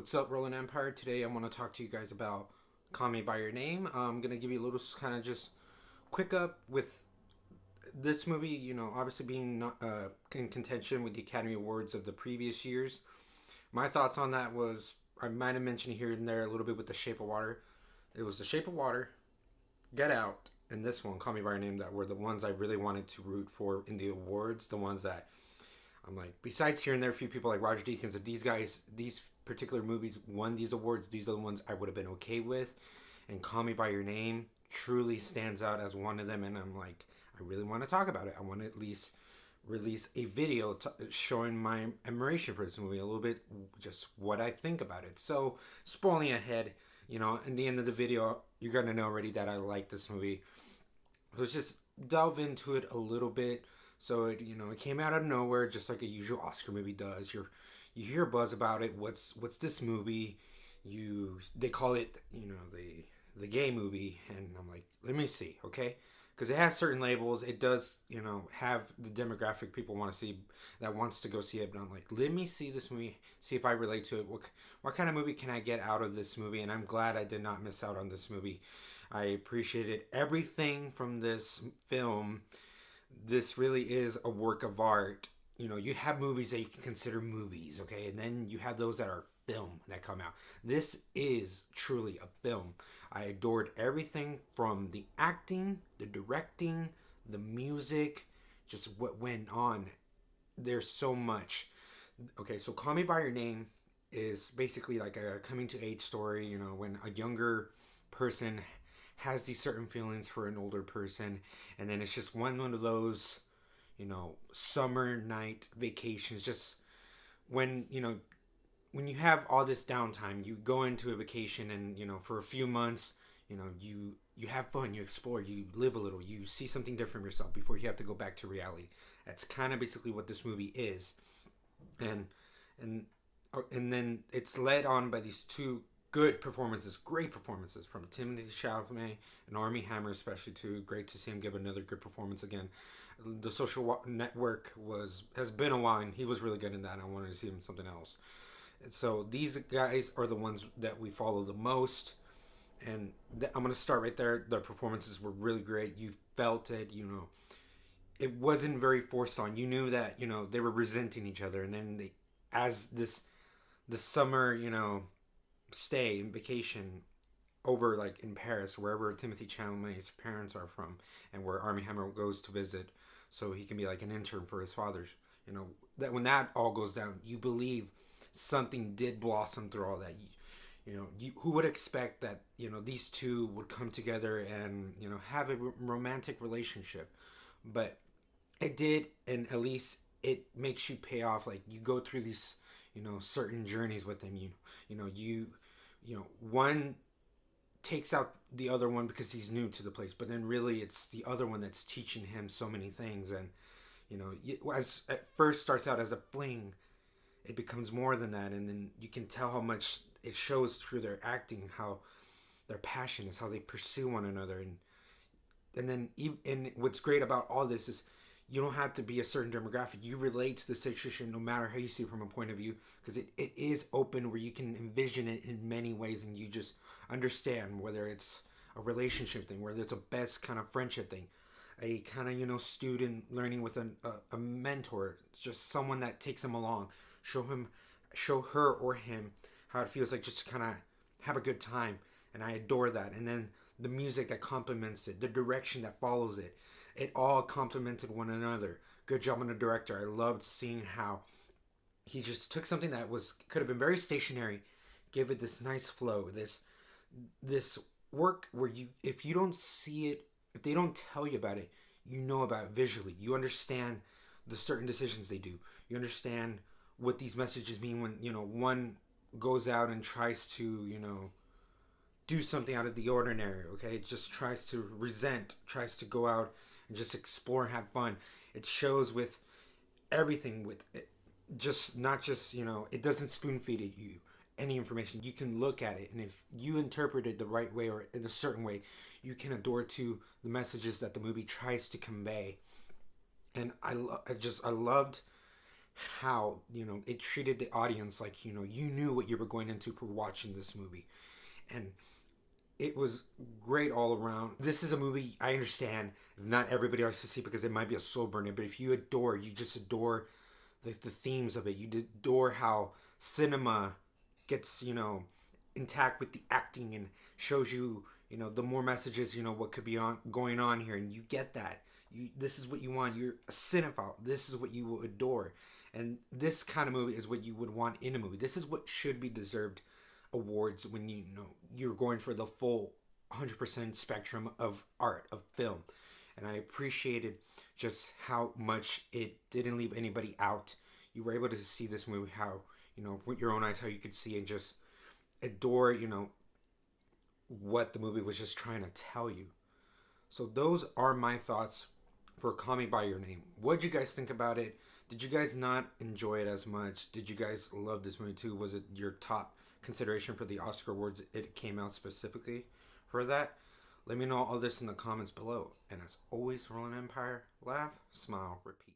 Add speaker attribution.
Speaker 1: What's up, Roland Empire? Today I want to talk to you guys about Call Me By Your Name. I'm going to give you a little kind of just quick up with this movie, obviously being not, in contention with the Academy Awards of the previous years. My thoughts on that was, I might have mentioned here and there a little bit with The Shape of Water. It was The Shape of Water, Get Out, and this one, Call Me By Your Name, that were the ones I really wanted to root for in the awards. The ones that I'm like, besides here and there, a few people like Roger Deakins, if these particular movies won these awards, these are the ones I would have been okay with. And Call Me By Your Name truly stands out as one of them. And I'm like, I really want to talk about it. I want to at least release a video showing my admiration for this movie, a little bit just what I think about it. So, spoiling ahead, in the end of the video, you're going to know already that I like this movie. Let's just delve into it a little bit. So it came out of nowhere, just like a usual Oscar movie does. You hear buzz about it. What's this movie? They call it the gay movie, and I'm like, let me see, okay? Because it has certain labels. It does have the demographic people want to see, that wants to go see it. But I'm like, let me see this movie, see if I relate to it. What kind of movie can I get out of this movie? And I'm glad I did not miss out on this movie. I appreciated everything from this film. This really is a work of art. You have movies that you can consider movies, okay? And then you have those that are film that come out. This is truly a film. I adored everything from the acting, the directing, the music, just what went on. There's so much. Okay, so Call Me By Your Name is basically like a coming to age story, when a younger person has these certain feelings for an older person, and then it's just one of those summer night vacations, just when when you have all this downtime, you go into a vacation, and for a few months, you have fun, you explore, you live a little, you see something different from yourself before you have to go back to reality. That's kind of basically what this movie is. And and then it's led on by these two good performances, great performances from Timothée Chalamet and Armie Hammer, especially too. Great to see him give another good performance again. The Social Network has been a while, and he was really good in that. I wanted to see him in something else. And so these guys are the ones that we follow the most, and I'm gonna start right there. Their performances were really great. You felt it. It wasn't very forced on. You knew that they were resenting each other, and then as the summer stay and vacation over, like in Paris, wherever Timothée Chalamet's parents are from, and where Armie Hammer goes to visit, so he can be like an intern for his father's. That when that all goes down, you believe something did blossom through all that. Who would expect that these two would come together and have a romantic relationship, but it did, and at least it makes you pay off. Like, you go through these certain journeys with them. One takes out the other one because he's new to the place, but then really it's the other one that's teaching him so many things. And as at first starts out as a fling, it becomes more than that, and then you can tell how much it shows through their acting, how their passion is, how they pursue one another. And what's great about all this is, you don't have to be a certain demographic. You relate to the situation no matter how you see it from a point of view, because it is open where you can envision it in many ways, and you just understand whether it's a relationship thing, whether it's a best kind of friendship thing, a kind of student learning with a mentor. It's just someone that takes him along, show her or him how it feels like just to kind of have a good time. And I adore that. And then the music that complements it, the direction that follows it, it all complemented one another. Good job on the director. I loved seeing how he just took something that could have been very stationary, give it this nice flow, this work where if you don't see it, if they don't tell you about it, about it visually. You understand the certain decisions they do. You understand what these messages mean when one goes out and tries to do something out of the ordinary. Okay, it just tries to tries to go out and just explore and have fun. It shows with everything, with it, just not just it doesn't spoon feed it you any information. You can look at it, and if you interpret it the right way or in a certain way, you can adore to the messages that the movie tries to convey. And I loved how, you know, it treated the audience like, you know, you knew what you were going into for watching this movie. And it was great all around. This is a movie I understand not everybody else to see because it might be a soul burner, but if you adore, you just adore the themes of it. You adore how cinema gets, you know, intact with the acting and shows you, you know, the more messages, you know, what could be on going on here, and you get that. This is what you want. You're a cinephile. This is what you will adore, and this kind of movie is what you would want in a movie. This is what should be deserved awards when you know you're going for the full 100% spectrum of art of film. And I appreciated just how much it didn't leave anybody out. You were able to see this movie how, you know, with your own eyes, how you could see and just adore, you know, what the movie was just trying to tell you. So those are my thoughts for Call Me by Your Name. What did you guys think about it? Did you guys not enjoy it as much? Did you guys love this movie too? Was it your top consideration for the Oscar awards? It came out specifically for that. Let me know all this in the comments below. And as always, Rolling Empire, laugh, smile, repeat.